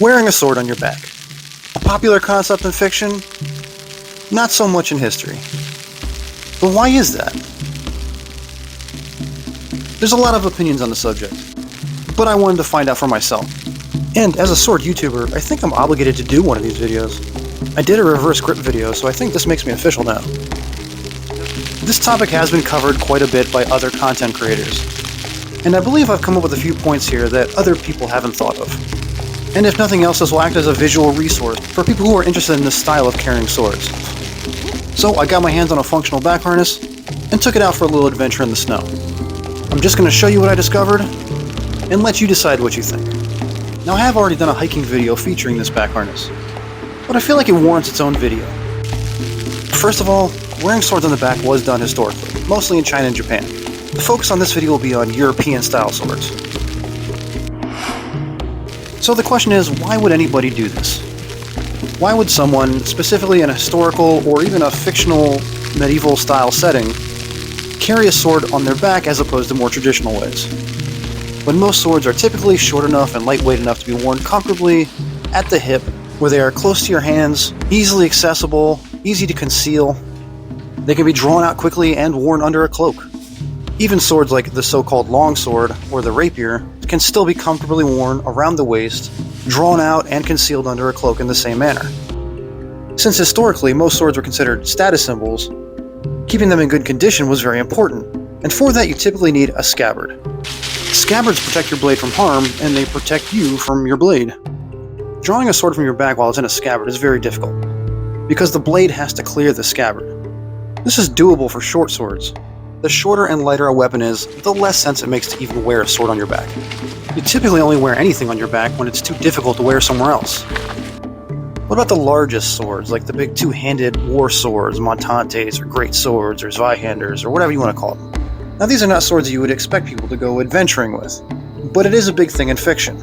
Wearing a sword on your back. A popular concept in fiction? Not so much in history. But why is that? There's a lot of opinions on the subject, but I wanted to find out for myself. And as a sword YouTuber, I think I'm obligated to do one of these videos. I did a reverse grip video, so I think this makes me official now. This topic has been covered quite a bit by other content creators, and I believe I've come up with a few points here that other people haven't thought of. And if nothing else, this will act as a visual resource for people who are interested in this style of carrying swords. So I got my hands on a functional back harness, and took it out for a little adventure in the snow. I'm just going to show you what I discovered, and let you decide what you think. Now I have already done a hiking video featuring this back harness, but I feel like it warrants its own video. First of all, wearing swords on the back was done historically, mostly in China and Japan. The focus on this video will be on European-style swords. So the question is, why would anybody do this? Why would someone, specifically in a historical or even a fictional medieval-style setting, carry a sword on their back as opposed to more traditional ways? When most swords are typically short enough and lightweight enough to be worn comfortably at the hip, where they are close to your hands, easily accessible, easy to conceal. They can be drawn out quickly and worn under a cloak. Even swords like the so-called longsword or the rapier can still be comfortably worn around the waist, drawn out and concealed under a cloak in the same manner. Since historically most swords were considered status symbols, keeping them in good condition was very important, and for that you typically need a scabbard. Scabbards protect your blade from harm, and they protect you from your blade. Drawing a sword from your back while it's in a scabbard is very difficult, because the blade has to clear the scabbard. This is doable for short swords. The shorter and lighter a weapon is, the less sense it makes to even wear a sword on your back. You typically only wear anything on your back when it's too difficult to wear somewhere else. What about the largest swords, like the big two-handed war swords, montantes, or great swords, or zweihanders, or whatever you want to call them? Now these are not swords that you would expect people to go adventuring with, but it is a big thing in fiction.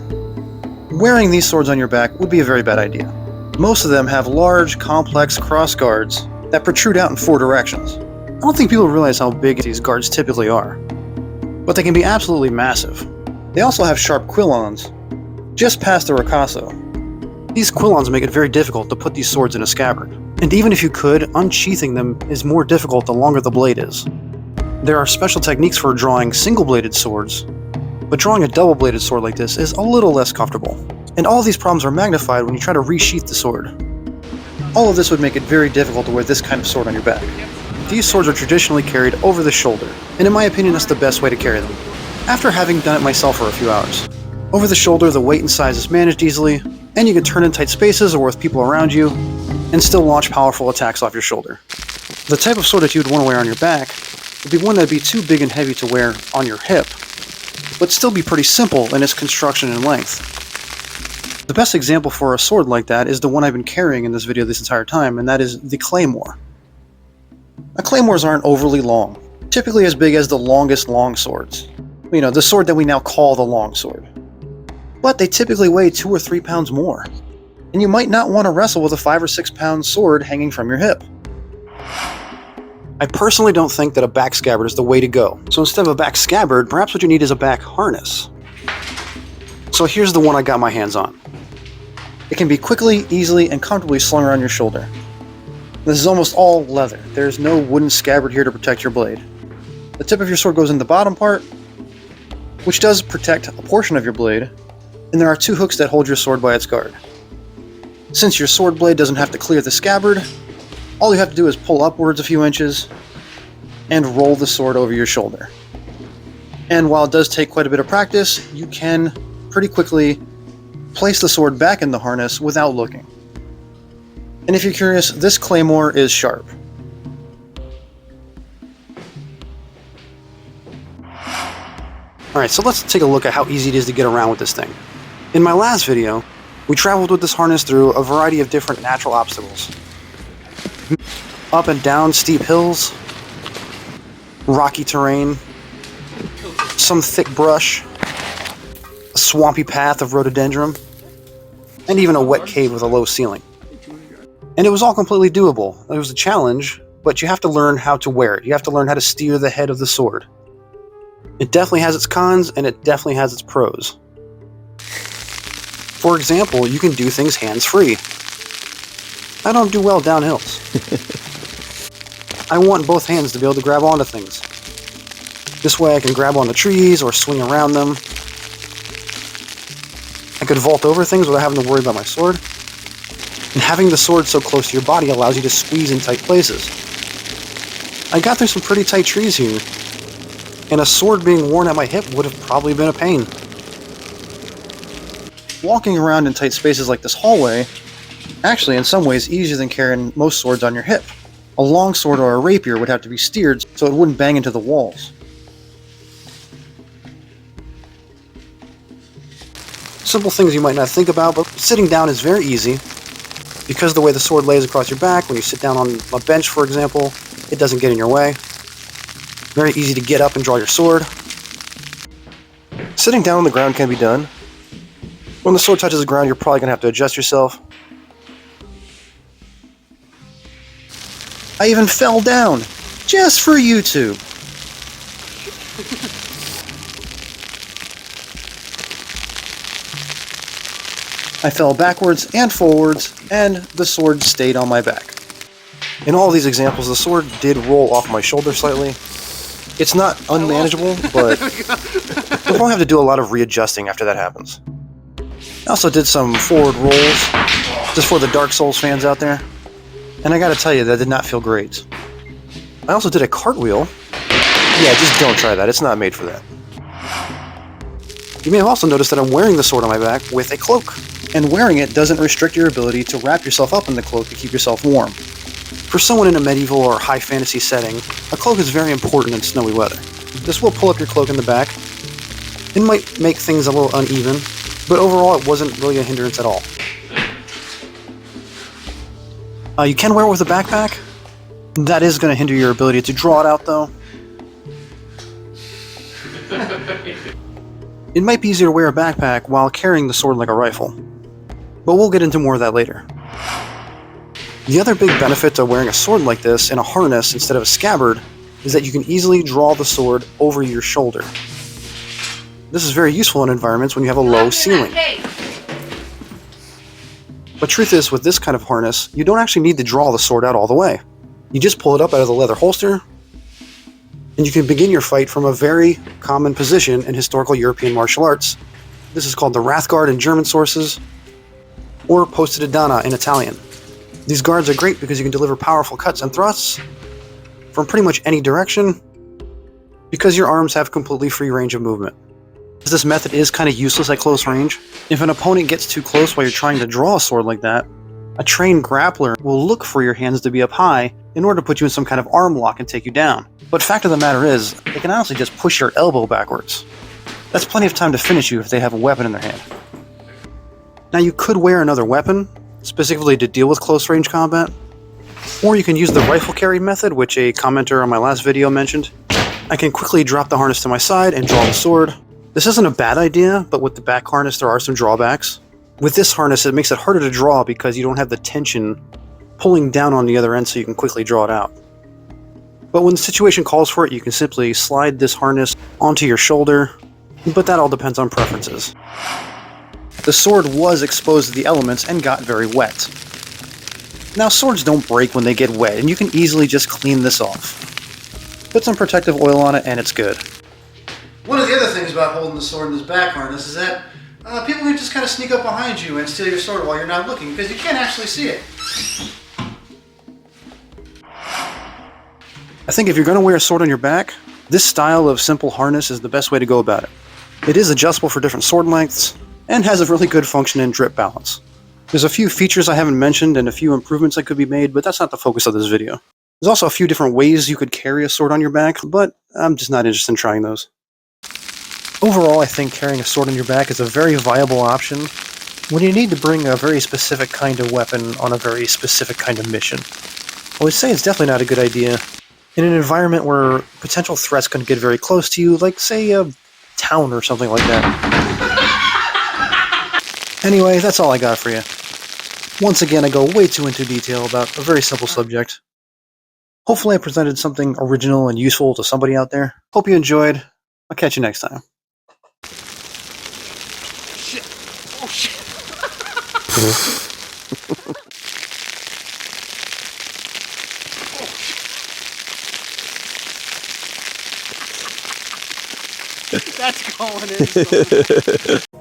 Wearing these swords on your back would be a very bad idea. Most of them have large, complex cross guards that protrude out in 4 directions. I don't think people realize how big these guards typically are, but they can be absolutely massive. They also have sharp quillons, just past the ricasso. These quillons make it very difficult to put these swords in a scabbard, and even if you could, unsheathing them is more difficult the longer the blade is. There are special techniques for drawing single-bladed swords, but drawing a double-bladed sword like this is a little less comfortable. And all of these problems are magnified when you try to resheath the sword. All of this would make it very difficult to wear this kind of sword on your back. These swords are traditionally carried over the shoulder, and in my opinion that's the best way to carry them. After having done it myself for a few hours. Over the shoulder, the weight and size is managed easily, and you can turn in tight spaces or with people around you, and still launch powerful attacks off your shoulder. The type of sword that you would want to wear on your back would be one that would be too big and heavy to wear on your hip, but still be pretty simple in its construction and length. The best example for a sword like that is the one I've been carrying in this video this entire time, and that is the claymore. Now, claymores aren't overly long, typically as big as the longest longswords. You know, the sword that we now call the longsword. But they typically weigh 2 or 3 pounds more, and you might not want to wrestle with a 5 or 6 pound sword hanging from your hip. I personally don't think that a back scabbard is the way to go, so instead of a back scabbard, perhaps what you need is a back harness. So here's the one I got my hands on. It can be quickly, easily, and comfortably slung around your shoulder. This is almost all leather. There's no wooden scabbard here to protect your blade. The tip of your sword goes in the bottom part, which does protect a portion of your blade, and there are 2 hooks that hold your sword by its guard. Since your sword blade doesn't have to clear the scabbard, all you have to do is pull upwards a few inches and roll the sword over your shoulder. And while it does take quite a bit of practice, you can pretty quickly place the sword back in the harness without looking. And if you're curious, this claymore is sharp. Alright, so let's take a look at how easy it is to get around with this thing. In my last video, we traveled with this harness through a variety of different natural obstacles. Up and down steep hills, rocky terrain, some thick brush, a swampy path of rhododendron, and even a wet cave with a low ceiling. And it was all completely doable. It was a challenge, but you have to learn how to wear it. You have to learn how to steer the head of the sword. It definitely has its cons, and it definitely has its pros. For example, you can do things hands-free. I don't do well down hills. I want both hands to be able to grab onto things. This way I can grab onto trees or swing around them. I could vault over things without having to worry about my sword. And having the sword so close to your body allows you to squeeze in tight places. I got through some pretty tight trees here, and a sword being worn at my hip would have probably been a pain. Walking around in tight spaces like this hallway, actually in some ways easier than carrying most swords on your hip. A long sword or a rapier would have to be steered so it wouldn't bang into the walls. Simple things you might not think about, but sitting down is very easy. Because of the way the sword lays across your back, when you sit down on a bench, for example, it doesn't get in your way. Very easy to get up and draw your sword. Sitting down on the ground can be done. When the sword touches the ground, you're probably going to have to adjust yourself. I even fell down, just for YouTube. I fell backwards and forwards, and the sword stayed on my back. In all these examples, the sword did roll off my shoulder slightly. It's not unmanageable, but we'll probably have to do a lot of readjusting after that happens. I also did some forward rolls, just for the Dark Souls fans out there. And I gotta tell you, that did not feel great. I also did a cartwheel. Yeah, just don't try that, it's not made for that. You may have also noticed that I'm wearing the sword on my back with a cloak. And wearing it doesn't restrict your ability to wrap yourself up in the cloak to keep yourself warm. For someone in a medieval or high fantasy setting, a cloak is very important in snowy weather. This will pull up your cloak in the back. It might make things a little uneven, but overall it wasn't really a hindrance at all. You can wear it with a backpack. That is going to hinder your ability to draw it out, though. It might be easier to wear a backpack while carrying the sword like a rifle, but we'll get into more of that later. The other big benefit to wearing a sword like this in a harness instead of a scabbard is that you can easily draw the sword over your shoulder. This is very useful in environments when you have a low ceiling. But truth is, with this kind of harness, you don't actually need to draw the sword out all the way. You just pull it up out of the leather holster, and you can begin your fight from a very common position in historical European martial arts. This is called the Wrathguard in German sources, or Posta di Danna in Italian. These guards are great because you can deliver powerful cuts and thrusts from pretty much any direction, because your arms have completely free range of movement. This method is kind of useless at close range. If an opponent gets too close while you're trying to draw a sword like that, a trained grappler will look for your hands to be up high in order to put you in some kind of arm lock and take you down. But fact of the matter is, they can honestly just push your elbow backwards. That's plenty of time to finish you if they have a weapon in their hand. Now you could wear another weapon, specifically to deal with close range combat, or you can use the rifle carry method, which a commenter on my last video mentioned. I can quickly drop the harness to my side and draw the sword. This isn't a bad idea, but with the back harness there are some drawbacks. With this harness it makes it harder to draw because you don't have the tension pulling down on the other end so you can quickly draw it out. But when the situation calls for it, you can simply slide this harness onto your shoulder, but that all depends on preferences. The sword was exposed to the elements and got very wet. Now swords don't break when they get wet, and you can easily just clean this off. Put some protective oil on it and it's good. One of the other things about holding the sword in this back harness is that people can just kind of sneak up behind you and steal your sword while you're not looking, because you can't actually see it. I think if you're going to wear a sword on your back, this style of simple harness is the best way to go about it. It is adjustable for different sword lengths, and has a really good function in grip balance. There's a few features I haven't mentioned and a few improvements that could be made, but that's not the focus of this video. There's also a few different ways you could carry a sword on your back, but I'm just not interested in trying those. Overall, I think carrying a sword on your back is a very viable option when you need to bring a very specific kind of weapon on a very specific kind of mission. I would say it's definitely not a good idea in an environment where potential threats can get very close to you, like, say, a town or something like that. Anyway, that's all I got for you. Once again, I go way too into detail about a very simple subject. Hopefully I presented something original and useful to somebody out there. Hope you enjoyed. I'll catch you next time. Shit. Oh shit. That's going in.